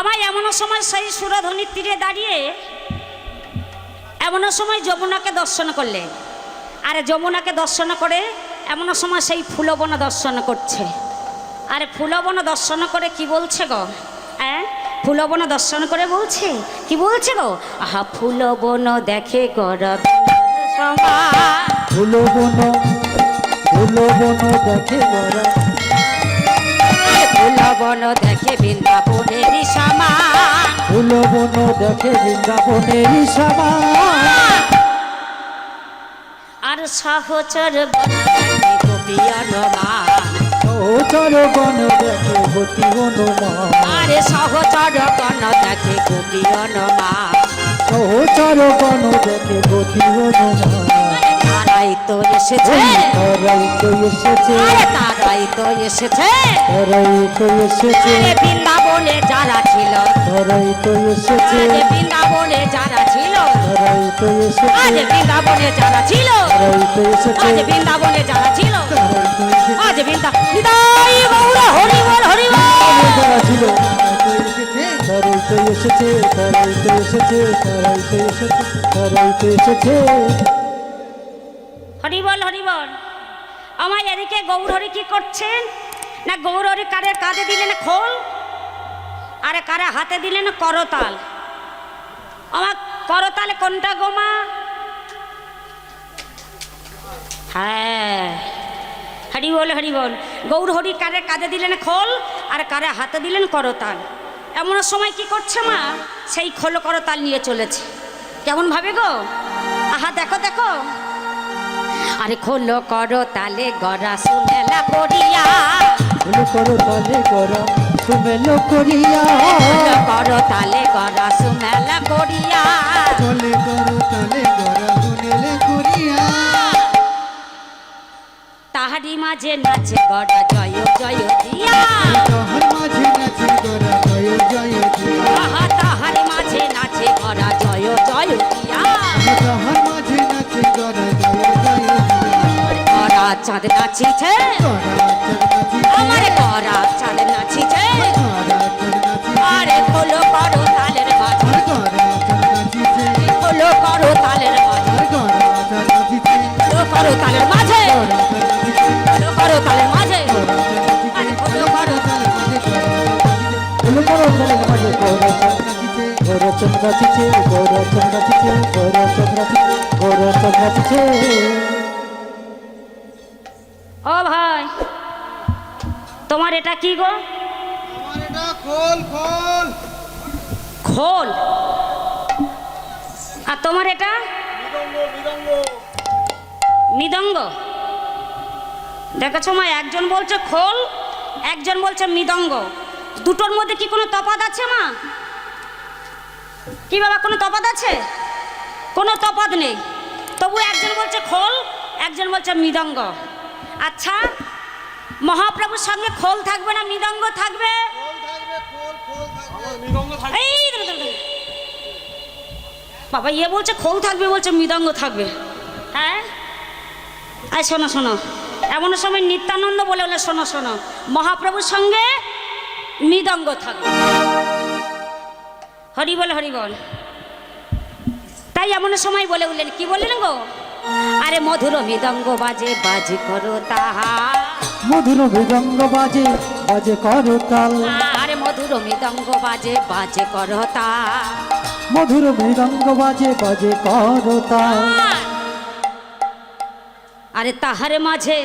আমার এমনও সময় সেই সুরধ্বনির তীরে দাঁড়িয়ে এমনও সময় যমুনাকে দর্শন করলে, আর যমুনাকে দর্শন করে এমনও সময় সেই ফুলবন দর্শন করছে। আরে ফুলবন দর্শন করে কি বলছে গো? হ্যাঁ, ফুলবন দর্শন করে বলছে কি বলছে গো? আহা ফুলবন দেখে গড়া ফুলবন দেখে গড়া, ফুলবন দেখে বৃন্দাবনের শ্যামা, ফুলবন দেখে বৃন্দাবনের শ্যামা। আর সহচর বন দেখে গোপী হনুমান, সহচর বন দেখে গোপী হনুমান, আরে সহচর বন দেখে গোপী হনুমান। সহচর বন দেখে গোপী হনুমান। তারাই তো এসেছে, তারাই তো এসেছে, আরে তারাই তো এসেছে, তারাই তো এসেছে, আরে বৃন্দাবনে যারা ছিল, তারাই তো এসেছে, আরে বৃন্দাবনে যারা ছিল, তারাই তো এসেছে, আজ বৃন্দাবনে যারা ছিল, তারাই তো এসেছে, আজ বৃন্দাবনে যারা ছিল, তারাই তো এসেছে, আজ নিতাই গৌর হরি বল হরি বল। যারা ছিল তারাই তো এসেছে, তারাই তো এসেছে, তারাই তো এসেছে, তারাই তো এসেছে। হরি বল হরি বল। আমার এদিকে গৌর হরি কি করছেন না, গৌর হরি কারে কাঁধে দিলেন খোল, আরে কারে হাতে দিলেন করতাল। আমার করতালে কোনটা গোমা? হ্যাঁ, হরি বল হরি বল। গৌর হরি কারে কাঁধে দিলেন খোল, আর কারে হাতে দিলেন করতাল। এমন সময় কি করছে মা? সেই খোল করতাল নিয়ে চলেছে। কেমন ভাবে গো? আহা দেখো দেখো, আরে খোলো করো তালে গড়া সুমেলা করিয়া, ফুল করো তালে গড়া সুমেলো করিয়া, খোলো করো তালে গড়া সুমেলা করিয়া, তালে করো তালে গড়া সুমেলো করিয়া। তাহারি মাঝে নাচে গড়া জয় জয় দিয়া, তাহার মাঝে নাচে গড়া জয় জয় দিয়া, আহা তাহারি মাঝে নাচে গড়া জয় জয় দিয়া, তাহার মাঝে নাচে গড়া জয় জয় দিয়া। গড়া চাঁদ নাচিছে, গড়া চাঁদ নাচিছে, আমার গড়া চাঁদ নাচিছে, গড়া চাঁদ নাচিছে, আরে খোলো করো তালের মাঝে, গড়া চাঁদ নাচিছে, খোলো করো তালের মাঝে, গড়া চাঁদ নাচিছে, খোলো করো তালের মাঝে, গড়া চাঁদ নাচিছে, খোলো করো তালের মাঝে, গড়া চাঁদ নাচিছে, আরে খোলো করো তালে মাঝে ফুল করো তালে মাঝে গড়া চাঁদ নাচিছে, গড়া চাঁদ নাচিছে, গড়া চাঁদ নাচিছে, গড়া চাঁদ নাচিছে, গড়া চাঁদ নাচিছে। ও ভাই, তোমার এটা কি গো? আমার এটা খোল খোল খোল। আর তোমার এটা মৃদঙ্গ মৃদঙ্গ। দেখেছো মা, একজন বলছে খোল, একজন বলছে মৃদঙ্গ। দুটোর মধ্যে কি কোনো তফাৎ আছে মা? কি বাবা, কোনো তফাৎ আছে? কোনো তফাৎ নেই। তবু একজন বলছে খোল, একজন বলছে মৃদঙ্গ। আচ্ছা, মহাপ্রভুর সঙ্গে খোল থাকবে না মৃদঙ্গ থাকবে? মৃদঙ্গ থাকবে। এই বাবা, ইয়ে বলছে খোল থাকবে, বলছে মৃদঙ্গ থাকবে। হ্যাঁ, আয় শোনো শোনো, এমন সময় নিত্যানন্দ বলে বলে শোনো শোনো, মহাপ্রভুর সঙ্গে মৃদঙ্গ থাকবে। হরি বল হরি বল। তাই এমন সময় বলে উঠলেন, কি বললেন গো? আরে মধুর মৃদঙ্গ বাজে বাজি করো তাহা, মধুর মৃদঙ্গ বাজে বাজে করো তাল, আরে মধুর মৃদঙ্গ বাজে বাজে করো তা, মধুর মৃদঙ্গ বাজে বাজে করো তাল। আরে তাহার মাঝে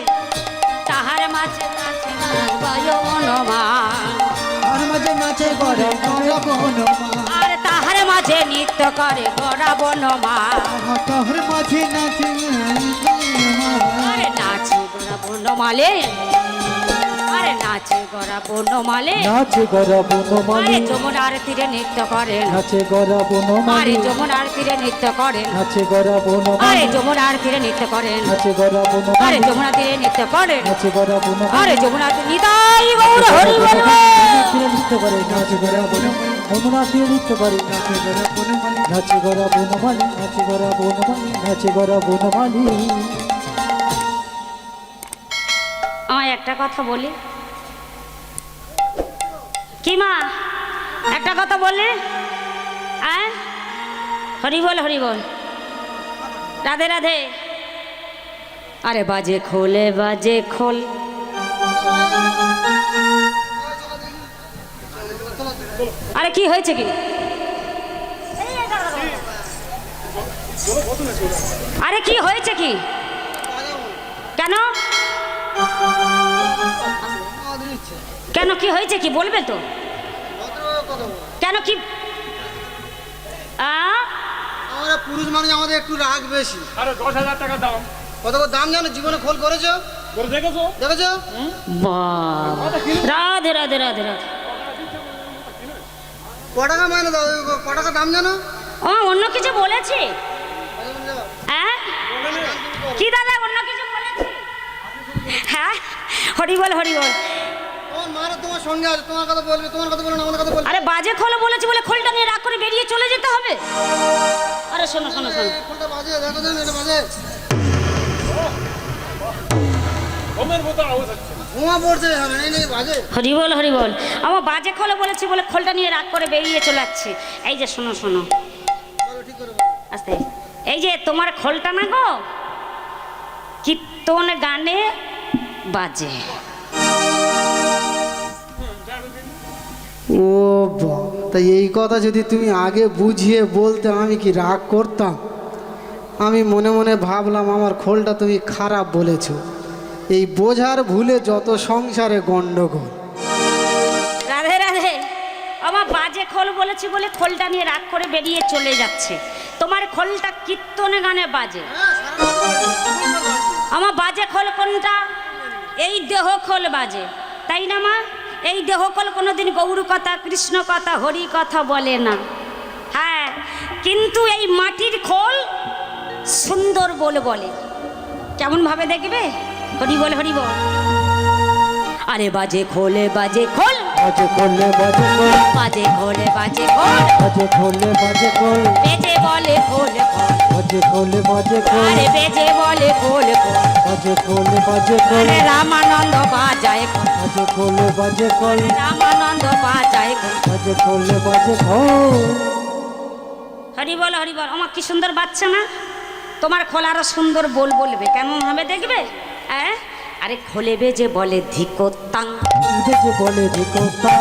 নাচে বনমান, আর মাঝে নাচে গড়ে গড়ে বনমা, আর তাহার মাঝে নৃত্য করে গড়া বনমান, তাহার মাঝে নাচে আরে নাচে গড়া বনমালে, আরে নাচে গড়া বনমালে, নাচে গড়া বনমালী, আরে যমুনার তীরে নৃত্য করেন, নাচে গড়া বনমালী, আরে যমুনার তীরে নৃত্য করেন, নাচে গড়া আরে বনমালী, যমুনার তীরে নৃত্য করেন, নাচে গড়া আরে বনমালী, যমুনার তীরে নৃত্য করেন, নাচে গড়া বনমালী, আরে যমুনার তীরে নিতাই গৌর হরি বল। নৃত্য করে নাচে গড়া বনমালী, যমুনা তীরে নৃত্য করে নাচে গড়া বনমালী, নাচে গড়া বনমালী, নাচে গড়া বনমালী, নাচে গড়া বনমালী। আমায় একটা কথা বলি কি মা, একটা কথা বললে হরি বল হরি বল, রাধে রাধে। আরে বাজে খোলে বাজে খোল, আরে কি হয়েছে কি? আরে কি হয়েছে কি? কেন কেন কি হয়েছে কি বলবে তো? কেন কি? আমরা পুরুষ মানুষ, আমাদের একটু রাগ বেশি। আরে 10,000 টাকা দাম। কত করে দাম জানো? জীবনে খোল করেছো? করে দেখেছো? দেখেছো? বাহ, রাধে রাধে রাধে রাধে। ক টাকা মাইনে দাও? ক টাকা দাম জানো? অন্য কিছু বলেছি? কি দাদা অন্য কিছু বলেছি? হ্যাঁ, হরি বল হরি বল। তোমার মারা তোমার সঙ্গে আছে, তোমার কথা বলবে, তোমার কথা বলবে না, আমার কথা বলবে। আরে বাজে খোলো বলেছি বলে খোলটা নিয়ে রাগ করে বেরিয়ে চলে যেতে হবে? আরে শোনো শোনো শোনো, এই খোলটা বাজে, দেখো দেন এটা বাজে। ওমের মতো আওয়াজ হচ্ছে। ধোঁয়া পড়ছে হবে, এই বাজে। হরি বল হরি বল। আমার বাজে খোলো বলেছি বলে খোলটা নিয়ে রাগ করে বেরিয়ে চলে যাচ্ছে। এই যে শোনো শোনো, বলো ঠিক করে বলো। আস্তে। এই যে তোমার খোলটা না গো কীর্তন গানে বাজে। ও তাই এই কথা যদি তুমি আগে বুঝিয়ে বলতে আমি কি রাগ করতাম? আমি মনে মনে ভাবলাম আমার খোলটা তুমি খারাপ বলেছো। এই বোঝার ভুলে যত সংসারে গন্ডগোল। রাধে রাধে। আমার বাজে খোল বলেছি বলে খোলটা নিয়ে রাগ করে বেরিয়ে চলে যাচ্ছে। তোমার খোলটা কীর্তনে গানে বাজে। আমার বাজে খোল কোনটা? এই দেহ খোল বাজে, তাই না মা? এই দেহ খোল কোনোদিন গৌর কথা, কৃষ্ণ কথা, হরি কথা বলে না। হ্যাঁ, কিন্তু এই মাটির খোল সুন্দর বলে। কেমন ভাবে দেখবে? হরি বল হরি বল। আরে বাজে খোলে বাজে খোল, বাজে খোলে বাজে খোল, বাজে খোলে বাজে খোল, বাজে খোলে বাজে খোল, বেজে বলে খোল খোল, বাজে খোলে বাজে খোল, আরে বেজে বলে খোল খোল, বাজে খোলে বাজে খোল, আরে রামানন্দ বাজায় খোল, বাজে খোলে বাজে খোল, রামানন্দ বাজায় খোল। বাজে খোলে বাজে খোল। হরি বল হরি বল। আমার কি সুন্দর বাচ্চা না? তোমার খোল আরো সুন্দর বলবে, কেমন হবে দেখবে? হ্যাঁ, আরে খোলে বেজে বলে ধিকোত্তাং, বেজে বলে ধিকোতা,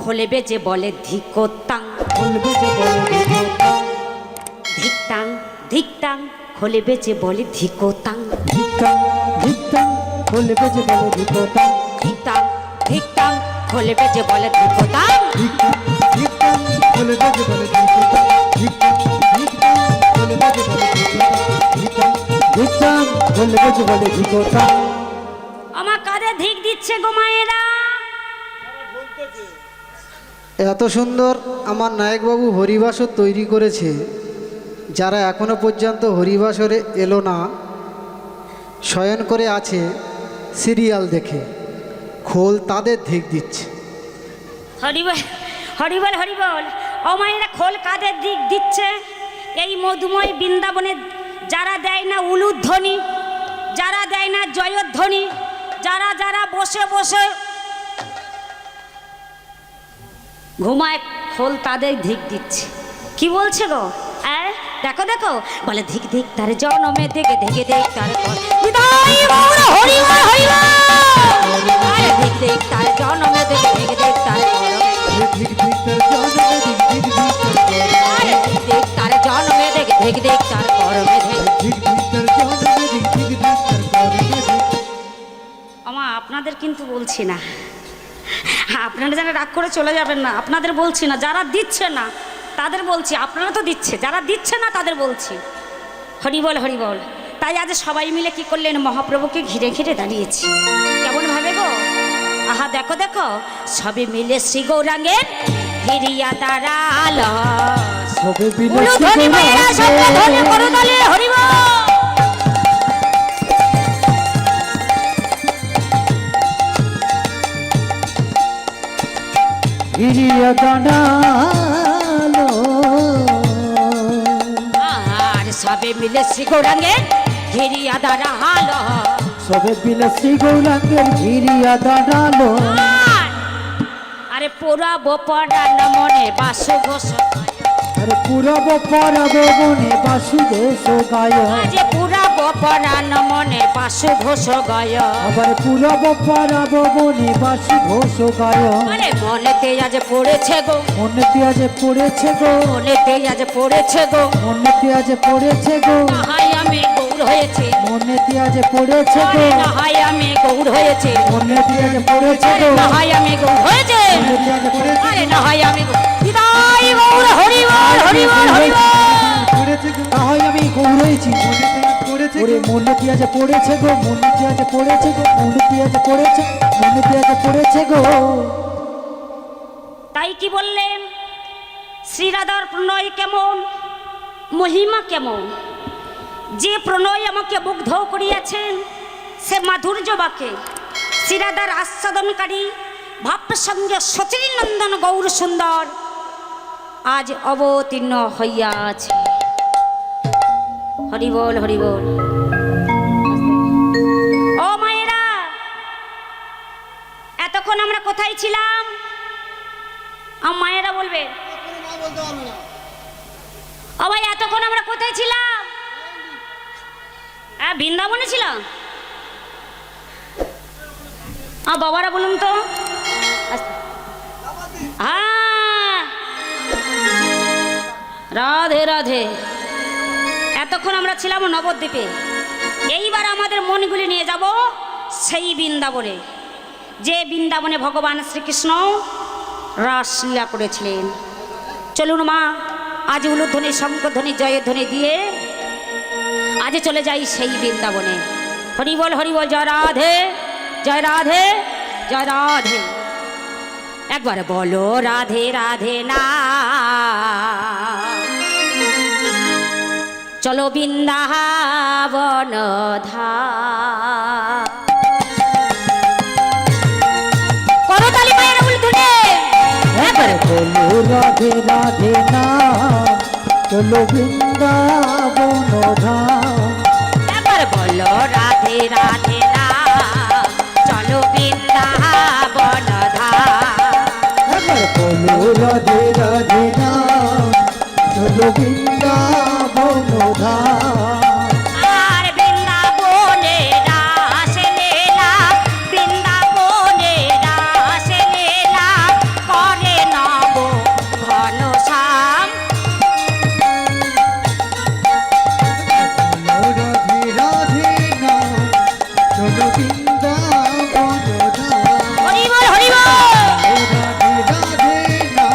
খোলে বেজে বলে ধিকোত্তাং, খোল বেজে বলে ধিকোতা, ধিকটাং ধিকটাং, খোলে বেজে বলে ধিকোত্তাং, ধিকটাং ধিকটাং, খোল বেজে বলে ধিকোতা, ধিকটাং ধিকটাং, খোলে বেজে বলে ধিকোত্তাং। ধিকটাং ধিকটাং, খোল বেজে বলে ধিকোতা, ধিকটাং ধিকটাং, খোল বেজে বলে ধিকোতা, ধিকটাং ধিকটাং, খোল বেজে বলে ধিকোতা। আমার কাঁধে ধিক দিচ্ছে গো মায়েরা। এত সুন্দর আমার নায়কবাবু হরিবাসর তৈরি করেছে, যারা এখনো পর্যন্ত হরিবাসরে এলো না, শয়ন করে আছে সিরিয়াল দেখে, খোল তাদের ধিক দিচ্ছে। হরিবল হরিবল হরিবল। ও মায়েরা, খোল কাদের দিক দিচ্ছে? এই মধুময় বৃন্দাবনে যারা দেয় না উলুধ্বনি, যারা দেয় না জয়ধ্বনি, যারা যারা বসে বসে ঘুমায়, খোল তাদের ধিক দিচ্ছে। কি বলছে গো? দেখো দেখো, বলে ধিক ধিক তার জনমে দেখে দেখে দেখ তার ধিক ধিক তার জনমে দেখে দেখে দেখ তার ধিক ধিক তার জনমে দেখে দেখে দেখ তার করমে। আমা আপনাদের কিন্তু বলছি না, আপনারা যারা রাগ করে চলে যাবেন না, আপনাদের বলছি না, যারা দিচ্ছে না তাদের বলছি। আপনারা তো দিচ্ছে, যারা দিচ্ছে না তাদের বলছি। হরি বল হরি বল। তাই আজ সবাই মিলে কি করলেন? মহাপ্রভুকে ঘিরে ঘিরে দাঁড়িয়েছি। কেমন ভাবে গো? আহা দেখো দেখো, সবে মিলে শ্রী গৌরাঙ্গের ঘিরিয়া দাঁড়াল। হরি বল। ঘিরিয়া দাঁড়ালো, আর সবে মিলে শ্রী গৌরাঙ্গের ঘিরিয়া দাঁড়ালো, সবে মিলে শ্রী গৌরাঙ্গের ঘিরিয়া দাঁড়ালো। আরে পোড়াবো পরাণ মনে বাসু ঘোষ আরে পুরব পরব বনে বাসুদেশ গায় আজ পুরাবো পরাণ মনে বাসু ঘোষ গায় আবার পুরব পরব বনে বাসু ঘোষ গায় আরে মনেতে আজ পড়েছে গো মনেতে আজ পড়েছে গো মনেতে আজ পড়েছে গো মনেতে আজ পড়েছে গো নাহাই আমি গৌর হয়েছে মনেতে আজ পড়েছে গো আরে নাহাই আমি গৌর হয়েছে মনেতে আজ পড়েছে আরে গো নাহাই আমি গৌর হয়েছে মনেতে আজ পড়েছে আরে নাহাই আমি বিদায় গৌর হরি বল হরি বল হরি বল পড়েছে গো, না হয় আমি গৌরইছি পড়েছে ওরে মনেতে আজ পড়েছে গো মনেতে আজ পড়েছে গো মনেতে আজ পড়েছে মনেতে আজ পড়েছে গো তাই কি বললেন শ্রীরাধার প্রণয় কেমন মহিমা কেমন যে প্রণয় আমাকে মুগ্ধ করিয়াছেন সে মাধুর্য বাকে শ্রীরাধার আস্বাদনকারী ভাবপ্রসঙ্গে সচিনী নন্দন গৌর সুন্দর আজ অবতীর্ণ হইয়া আছে হরি বল হরি বল ও মায়েরা এতক্ষণ আমরা কোথায় ছিলাম মায়েরা বলবে কোনো মা বলতে পারবে না। ও ভাই এতক্ষণ আমরা কোথায় ছিলাম হ্যাঁ বৃন্দাবনে ছিলাম বাবারা বলুন তো হ্যাঁ রাধে রাধে এতক্ষণ আমরা ছিলাম নবদ্বীপে এইবার আমাদের মনগুলি নিয়ে যাব সেই বৃন্দাবনে যে বৃন্দাবনে ভগবান শ্রীকৃষ্ণ রাসলীলা করেছিলেন চলুন মা আজ উলুধ্বনি শঙ্খধ্বনি জয়ধ্বনি দিয়ে আজ চলে যাই সেই বৃন্দাবনে হরি বল জয় রাধে জয় রাধে জয় রাধে একবার বলো রাধে রাধে না চলো বৃন্দাবন ধাম করতালি মায়ের উলুধ্বনি একবার বলো রাধে রাধে না চলো বৃন্দাবন ধাম একবার বলো রাধে রাধে না চলো বৃন্দাবন ধাম একবার বলো রাধে রাধে না চলো বৃন্দাবন ধাম আর বৃন্দাবনে রাস লীলা বৃন্দাবনে রাস লীলা করে নব ঘন শ্যাম রাধে রাধে না চলো বৃন্দাবন ধাম। হরি বল হরি বল রাধে রাধে না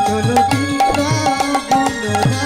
চলো বৃন্দাবন ধাম।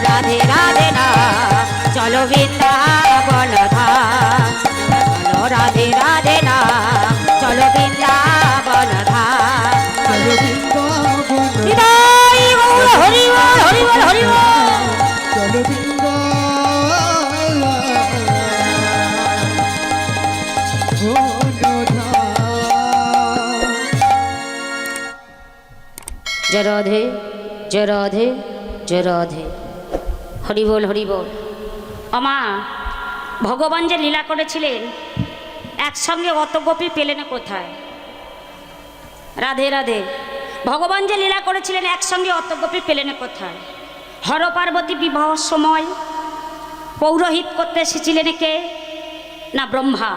রাধে রাধে না চলো বৃন্দাবন ধাম বলো রাধে রাধে না চলো বৃন্দাবন ধাম চলো বৃন্দাবন নিতাই গৌর হরি বল হরি বল হরি বল চলো বৃন্দাবন জয় রাধে জয় রাধে জয় রাধে হরি বল হরি বল। আমা ভগবান যে লীলা করেছিলেন একসঙ্গে অত গোপী পেলেন কোথায়? রাধে রাধে। ভগবান যে লীলা করেছিলেন একসঙ্গে অত গোপী পেলেন কোথায়? হর পার্বতী বিবাহর সময় পৌরোহিত করতে এসেছিলেন কে? না ব্রহ্মা।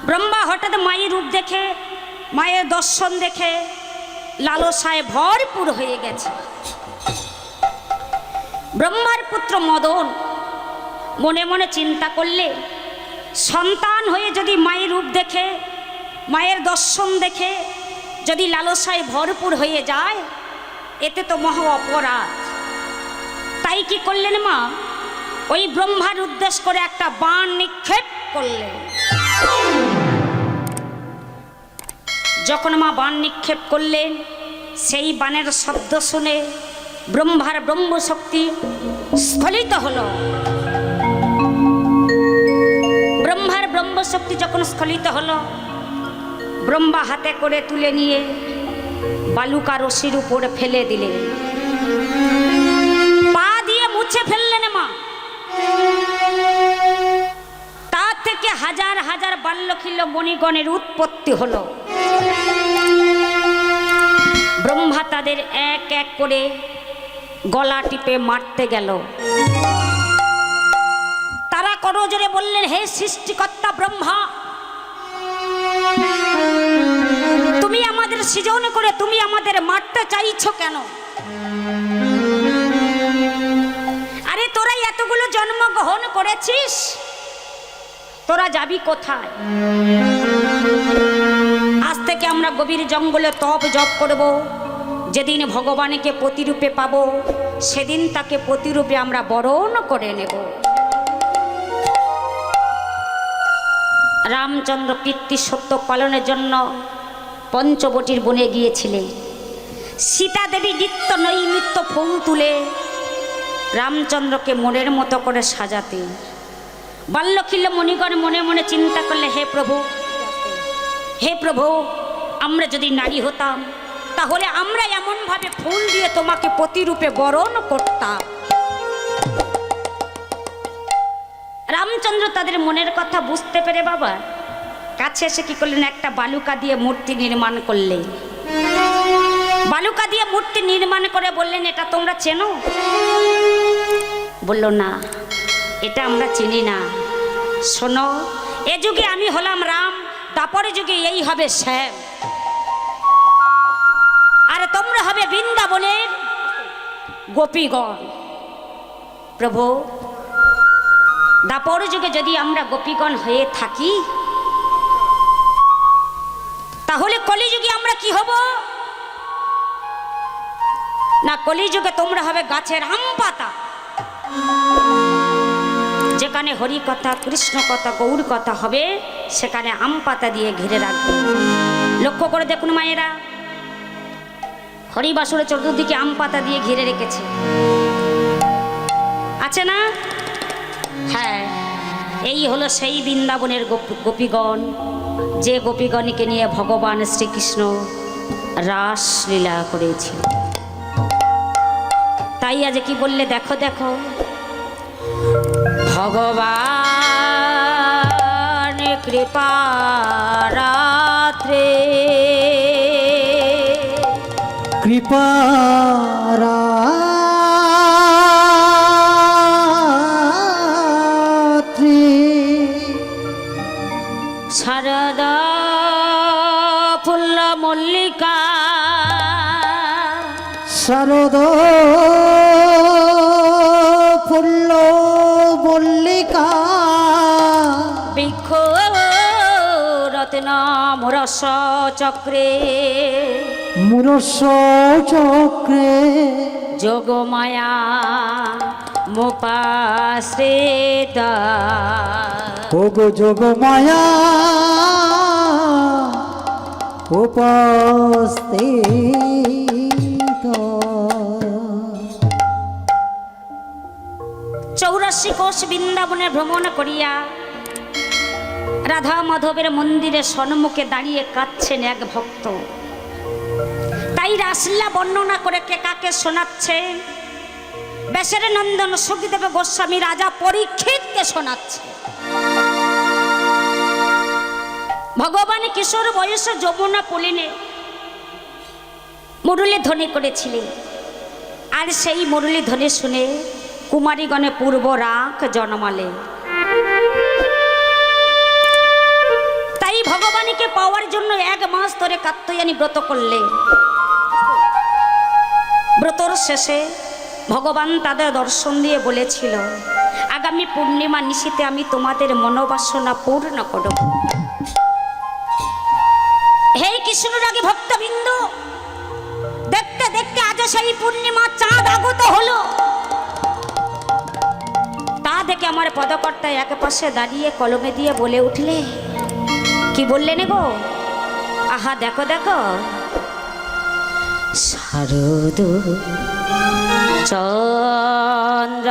ব্রহ্মা হঠাৎ মায়ের রূপ দেখে, মায়ের দর্শন দেখে লালসায় ভরপুর হয়ে গেছে। ব্রহ্মার পুত্র মদন মনে মনে চিন্তা করলে, সন্তান হয়ে যদি মায়ের রূপ দেখে, মায়ের দর্শন দেখে যদি লালসায় ভরপুর হয়ে যায়, এতে তো মহা অপরাধ। তাই কি করলেন মা? ওই ব্রহ্মার উদ্দেশ্য করে একটা বাণ নিক্ষেপ করলেন। যখন মা বাণ নিক্ষেপ করলেন, সেই বাণের শব্দ শুনে ব্রহ্মার ব্রহ্মশক্তি স্খলিত হলো। ব্রহ্মার ব্রহ্মশক্তি যখন স্খলিত হলো, ব্রহ্মা হাতে করে তুলে নিয়ে বালুকা রশির উপরে ফেলে দিলেন, পা দিয়ে মুছে ফেললেন মা। তার থেকে হাজার হাজার বাল্যখিল্য মণিগণের উৎপত্তি হলো। ব্রহ্মা তাদের এক এক করে গলা টিপে মারতে গেল। তারা করজোরে বললেন, হে সৃষ্টিকর্তা ব্রহ্মা, তুমি আমাদের সৃজন করে তুমি আমাদের মারতে চাইছো কেন? আরে তোরা এতগুলো জন্মগ্রহণ করেছিস, তোরা যাবি কোথায়? আজ থেকে আমরা গভীর জঙ্গলে তপ জপ করব। যেদিন ভগবানকে প্রতিরূপে পাবো, সেদিন তাকে প্রতিরূপে আমরা বরণ করে নেব। রামচন্দ্র কীর্তি সত্য পালনের জন্য পঞ্চবটির বনে গিয়েছিলেন। সীতা দেবী নিত্য নৈমিত্য ফুল তুলে রামচন্দ্রকে মনের মতো করে সাজাতে। বাল্যখিল্য মণিগণ মনে মনে চিন্তা করলে, হে প্রভু, হে প্রভু, আমরা যদি নারী হতাম তাহলে আমরা এমনভাবে ফুল দিয়ে তোমাকে প্রতিরূপে বরণ করতাম। রামচন্দ্র তাদের মনের কথা বুঝতে পেরে বাবা কাছে এসে কি করলেন, একটা বালুকা দিয়ে মূর্তি নির্মাণ করলেন। বালুকা দিয়ে মূর্তি নির্মাণ করে বললেন, এটা তোমরা চেনো? বলল, না, এটা আমরা চিনি না। শোনো, এ যুগে আমি হলাম রাম, তারপরে যুগে এই হবে শ্যাম, আর তোমরা হবে বৃন্দাবনের গোপীগণ। প্রভু, দাপর যুগে যদি আমরা গোপীগণ হয়ে থাকি, তাহলে কলিযুগে আমরা কি হব? না, কলিযুগে তোমরা হবে গাছের আম পাতা, যেখানে হরি কথা, কৃষ্ণ কথা, গৌর কথা হবে, সেখানে আম পাতা দিয়ে ঘিরে রাখবে। লক্ষ্য করে দেখুন মায়েরা, হরিবাসুরের চতুর্দিকে আম পাতা দিয়ে ঘিরে রেখেছে, আছে না? হ্যাঁ, এই হলো সেই বৃন্দাবনের গোপীগণ, যে গোপীগণকে নিয়ে ভগবান শ্রীকৃষ্ণ রাসলীলা করেছিল। তাই আজ কি বললে, দেখো দেখো, ভগবান কৃপা রাত্রে, কৃপা রাত্রি, শারদা ফুল্ল মল্লিকা, শারদ ফুল্ল মল্লিকা, বৃক্ষ রত্ন মুরস চক্রে, মুরস চক্রে, যোগমায়া মোপাশ্রিত ওগো যোগ মায়া উপস্থিত 84 কোষ বৃন্দাবনে ভ্রমণ করিয়া রাধা মাধবের মন্দিরের সম্মুখে দাঁড়িয়ে কাঁদছেন এক ভক্ত। তাই রাসলীলা বর্ণনা করে কে কাকে শোনাচ্ছে? ব্যাসের নন্দন সুখদেব গোস্বামী রাজা পরীক্ষিতকে শোনাচ্ছে। ভগবান কিশোর বয়সে যমুনা পুলিনে মুরলী ধ্বনি করেছিলেন, আর সেই মুরলী ধ্বনি শুনে কুমারীগণে পূর্ব রাগ জন্মালে। তাই ভগবানকে পাওয়ার জন্য 1 মাস ধরে কাত্যায়নী ব্রত করলে। ব্রতর শেষে ভগবান তাদের দর্শন দিয়ে বলেছিল, আগামী পূর্ণিমা নিশীতে আমি তোমাদের মনোবাসনা পূর্ণ করব। হে কৃষ্ণরাগী ভক্তবৃন্দ, দেখতে দেখতে আজ সেই পূর্ণিমা চাঁদ আগত হলো। তা দেখে আমার পদকর্তা এক পাশে দাঁড়িয়ে কলমে দিয়ে বলে উঠলে, কি বললেন গো? আহা দেখো দেখো, শারদ চন্দ্র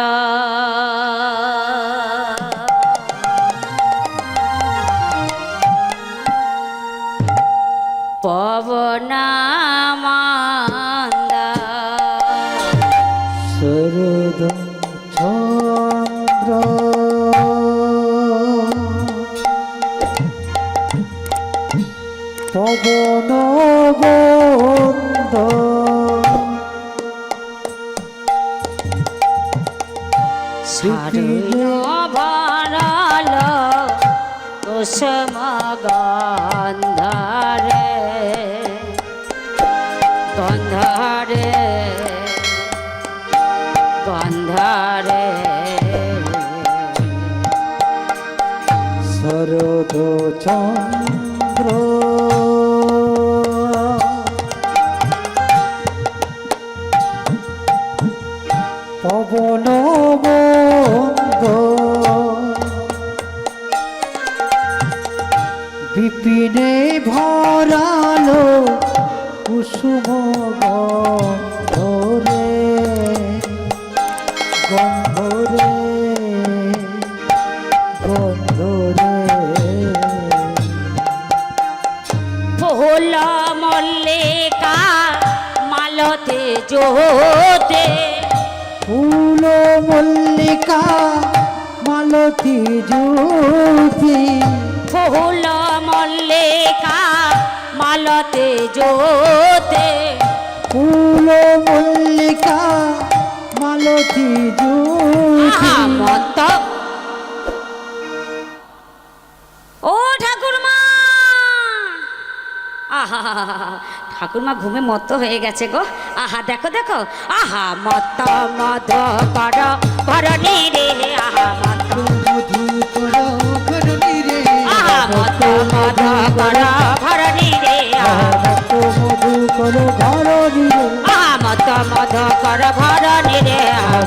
পবনামান্দা শরদ চন্দ্র পবন বন্দ সারুণ ভরাল কুসুম গন্ধারে গন্ধারে গন্ধারে শরদ চন্দ্র পবন বঙ্গ বিপিনে ভরালো কুসুম গন্ধরে গন্ধরে গন্ধরে ফুল মল্লিকা মালতে জোতে ফুল মল্লিকা মালতী জ্যোতি ফুল মল্লিকা মালতে জোতে ফুল মল্লিকা মালতী জ্যোতি মত ও ঠাকুরমা, আহা ঠাকুরমা ঘুমে মত হয়ে গেছে গো। আহা দেখো দেখো, আহা মত মদ কর ভরণী রে, আহা মত মধু করো করণী রে, আহা মত মদ কর ভরণী রে, মধু করো ঘর দিলে আহা মত মদ কর ভরণী রে,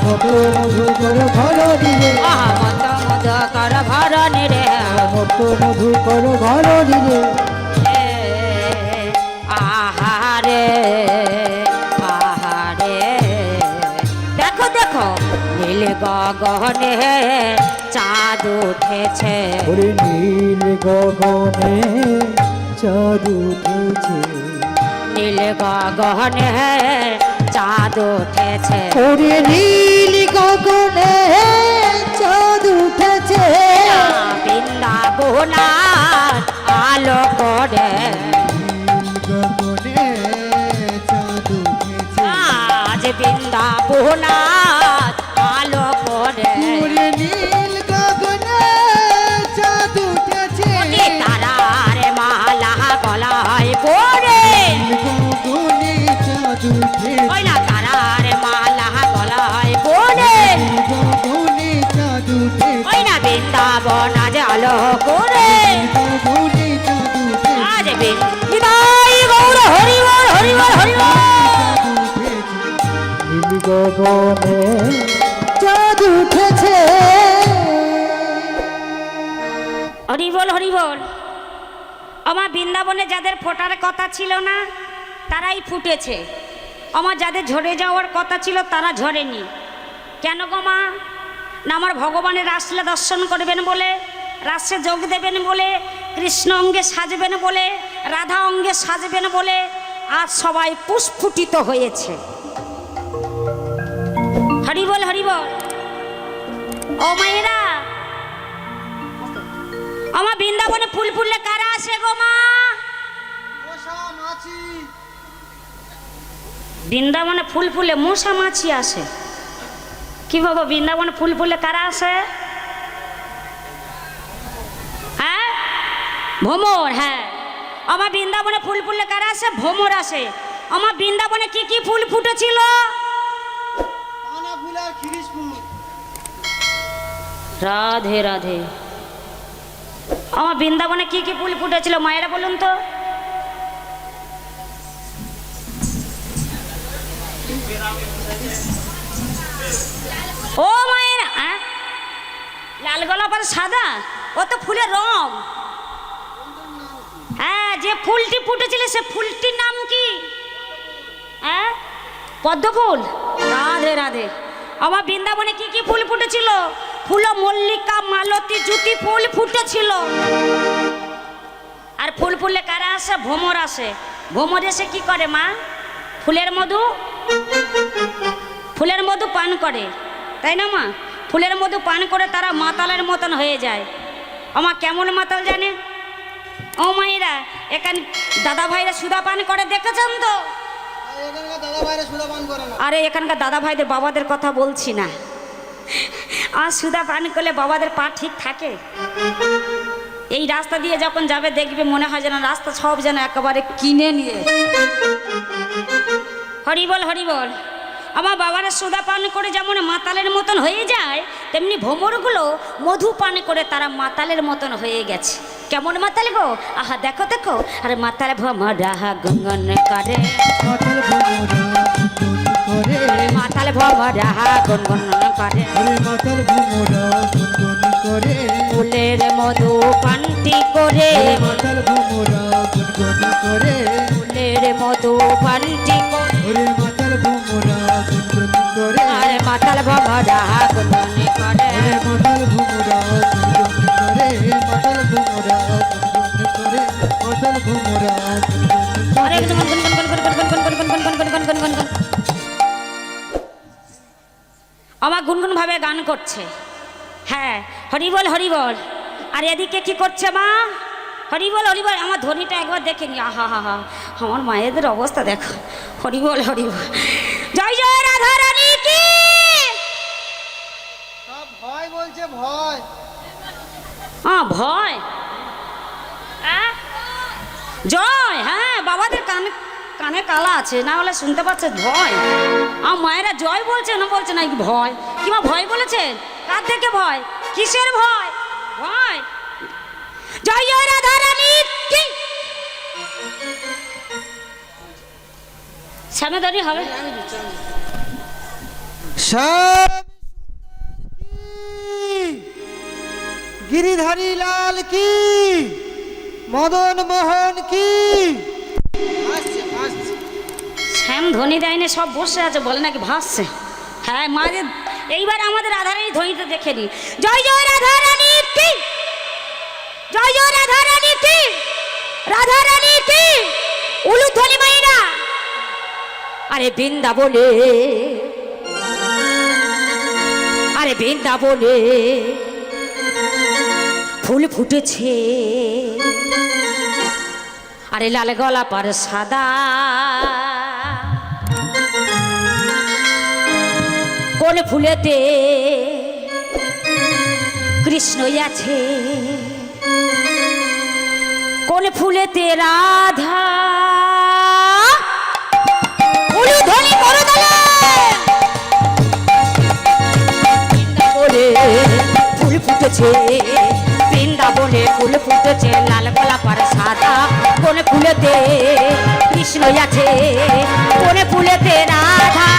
মধু করো ঘর দিলে আহা মত মদ কর ভরণী রে, মধু করো ঘর দিলে আহারে আহারে দেখো দেখো, নীল গগনে চাঁদ উঠেছে, ওরে নীল গগনে চাঁদ উঠেছে নীল গগনে চাঁদ উঠেছে, ওরে নীল গগনে চাঁদ উঠেছে বৃন্দাবনার আলো করে গগনে চাঁদ উঠেছে, আজ বৃন্দাবনার আলো করে ওরে নীল গগনে চাঁদ উঠেছে, তারার মালা গলায় পরে গগনে চাঁদ উঠেছে, ওই না তারার মালা গলায় পরে গগনে চাঁদ উঠেছে, ওই না বৃন্দাবন আজ আলো করে গগনে চাঁদ উঠেছে, আজ বিদায় গৌর হরিবল হরিবল হরিবল নীল বৃন্দাবনে চাঁদ উঠেছে। হরি বল হরি বল। আমার বৃন্দাবনে যাদের ফোটার কথা ছিল না তারাই ফুটেছে, আমার যাদের ঝরে যাওয়ার কথা ছিল তারা ঝরেনি। কেন গো মা? না আমার ভগবানের রাসলীলা দর্শন করবেন বলে, রাসে যোগ দেবেন বলে, কৃষ্ণ অঙ্গে সাজবেন বলে, রাধা অঙ্গে সাজবেন বলে আজ সবাই পুষ্ফুটিত হয়েছে। হরি বল হরি বল। ও মায়েরা, আমার বৃন্দাবনে ফুল ফুললে কারা আসে গো মা? মশা মাছি। বৃন্দাবনে ফুল ফুলে মশা মাছি আসে? কি বাবা, বৃন্দাবনে ফুল ফুলে কারা আসে? হ্যাঁ, ভ্রমর। হ্যাঁ, আমার বৃন্দাবনে ফুল ফুললে কারা আসে? ভ্রমর আসে। আমার বৃন্দাবনে কি কি ফুল ফুটেছিল? পানা ফুল আর খিরিস ফুল। রাধে রাধে। আমার বৃন্দাবনে কি কি ফুল ফুটেছিল মায়েরা বলুন তো? ও মায়েরা, লাল গোলাপ আর সাদা, ও তো ফুলের রং। হ্যাঁ, যে ফুলটি ফুটেছিল সে ফুলটির নাম কি? হ্যাঁ, পদ্ম ফুল। রাধে রাধে। আমার বৃন্দাবনে কি কি ফুল ফুটেছিল? ফুল মল্লিকা, মালতী, জ্যোতি ফুল ফুটেছিল। আর ফুল ফুললে কারা আসে? ভ্রমর আসে। ভ্রমর এসে কি করে মা? ফুলের মধু, ফুলের মধু পান করে, তাই না মা? ফুলের মধু পান করে তারা মাতালের মতন হয়ে যায়। আমার কেমন মাতাল জানে? ও মায়েরা, এখানে দাদা ভাইরা সুদা পান করে দেখেছেন তো? এখানকার দাদা ভাইরা সুদা পান করে না। আরে এখানকার দাদা ভাইদের বাবাদের কথা বলছি না। আর সুদা পান করলে বাবাদের পা ঠিক থাকে? এই রাস্তা দিয়ে যখন যাবে দেখবে মনে হয় যেন রাস্তা সব যেন একেবারে কিনে নিয়ে। হরি বল হরি বল। আমার বাবারা সুদা পান করে যেমন মাতালের মতন হয়ে যায়, তেমনি ভ্রমরগুলো মধু পান করে তারা মাতালের মতন হয়ে গেছে। কেমন মাতাল গো? আহা দেখো দেখো, আরে মাতাল ভ্রমরা গঙ্গন করে, মাতাল ভ্রমরা গুনগুন করে, মাতাল ভ্রমরা গঙ্গন করে, মাতাল ভ্রমরা গুনগুন করে, ফুলের মধু পানটি করে, মাতাল ভ্রমরা গুনগুন করে, ফুলের মধু পানটি করে, মাতাল ভ্রমরা গুনগুন করে, আরে মাতাল ভ্রমরা গঙ্গন করে, মাতাল ভ্রমরা গুনগুন করে, মাতাল ভ্রমরা গুনগুন করে, মাতাল ভ্রমরা আরে গুন গুন গুন গুন গুন গুন গুন গুন গুন গুন গুন গুন গুন গুন। আমার গুনগুন ভাবে গান করছে। হ্যাঁ, হরি বল হরি বল। আর এদিকে কি করছে মা? হরি বল হরি বল। আমার ধ্বনিটা একবার দেখে নি। আহা হা হা, আমার মায়েদের অবস্থা দেখো। হরি বল হরি বল। জয় জয় রাধা রানী কি। সব ভয় বলছে, ভয়। ভয়। জয়। হ্যাঁ, বাবাদের কানে কানে কালা আছে, না হলে শুনতে পাচ্ছে ভয়। আমার মায়েরা জয় বলছে না, বলছে না কি ভয়? কিংবা ভয় বলেছে? কার থেকে ভয়? কিসের ভয়? ভয়। জয় জয় রাধা রানী কি। সামনে দাঁড়িয়ে হবে। সব গিরিধারী লাল কি, মদন মোহন কি। আসছে আসছে। শ্যাম ধ্বনি দেয়নি, সব বসে আছে, বলে নাকি ভাসছে। হ্যাঁ মায়ের, এইবার আমাদের রাধারানী ধ্বনিটা দেখে নি। জয় জয় রাধা রানী কি, জয় জয় রাধা রানী কি, রাধা রানী কি। উলু ধ্বনি মাইরা। আরে বৃন্দাবনে, আরে বৃন্দাবনে ফুল ফুটেছে, আরে লাল গোলাপ আর সাদা, কোন ফুলেতে কৃষ্ণ আছে, কোন ফুলেতে রাধা। উলুধ্বনি করতালে। বৃন্দাবনে ফুল ফুটেছে, বৃন্দাবনে ফুল ফুটেছে, লাল গোলাপ আর সাদা, কোন ফুলেতে কৃষ্ণ আছে, কোন ফুলেতে রাধা।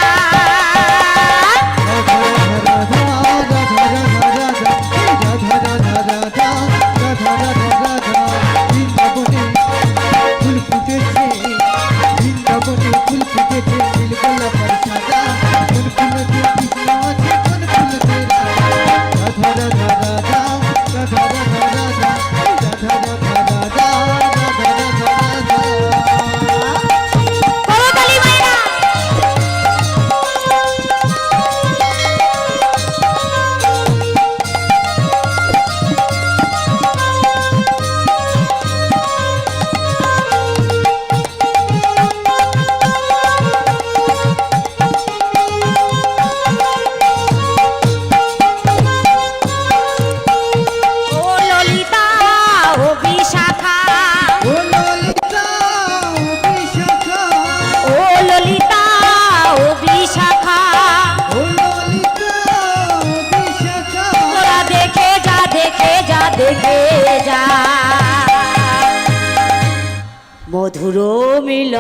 মধুর মিল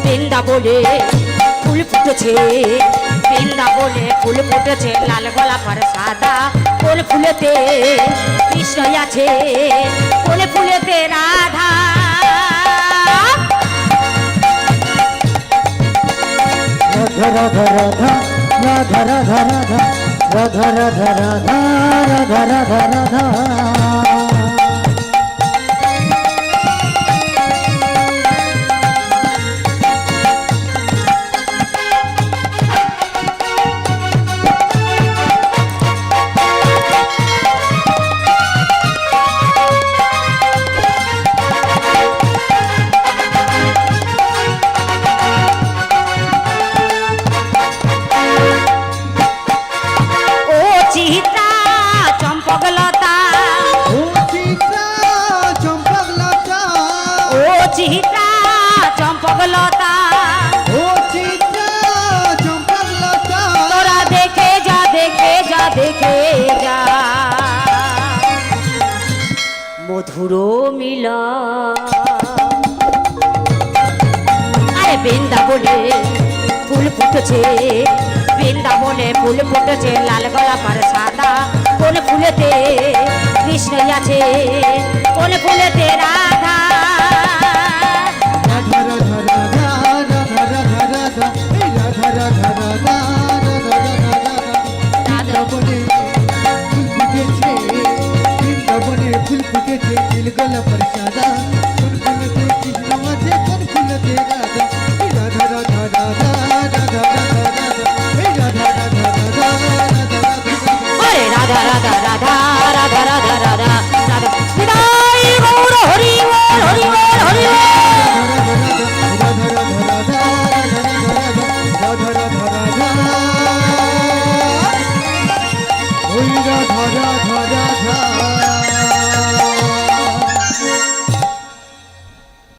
বৃন্দাবনে ফুল ফুটেছে, বৃন্দাবনে ফুল ফুটেছে, লাল গোলাপ আর সাদা, কোন ফুলেতে কৃষ্ণ আছে, কোন ফুলেতে রাধা। রাধা রাধা রাধা রাধা রাধা রাধা রাধা রাধা রাধা রাধা রাধা রাধা। ও চিত্রা চম্পকলতা, ও চিত্রা চম্পকলতা, ও চিত্রা চম্পকলতা, ও চিত্রা চম্পকলতা। তোরা দেখে যা, দেখে যা, দেখে যা, মধুর মিল। আরে বৃন্দাবনে ফুল ফুটেছে, বৃন্দাবনে ফুল ফুটেছে, লাল গোলাপ আর সাদা, কোন ফুলেতে কৃষ্ণ আছে, কোন ফুলেতে রাধা। রাধা রাধা রাধা রাধা রাধা রাধা এই রাধা রাধা রাধা রাধা রাধা রাধা। বৃন্দাবনে ফুল ফুটেছে, বৃন্দাবনে ফুল ফুটেছে, নীল গোলাপ আর সাদা, কোন ফুলেতে কৃষ্ণ আছে, কোন ফুলেতে রাধা। এই রাধা রাধা রাধা রাধা রাধা রাধা এই রাধা রাধা রাধা রাধা রাধা। ওরে রাধা রাধা রাধা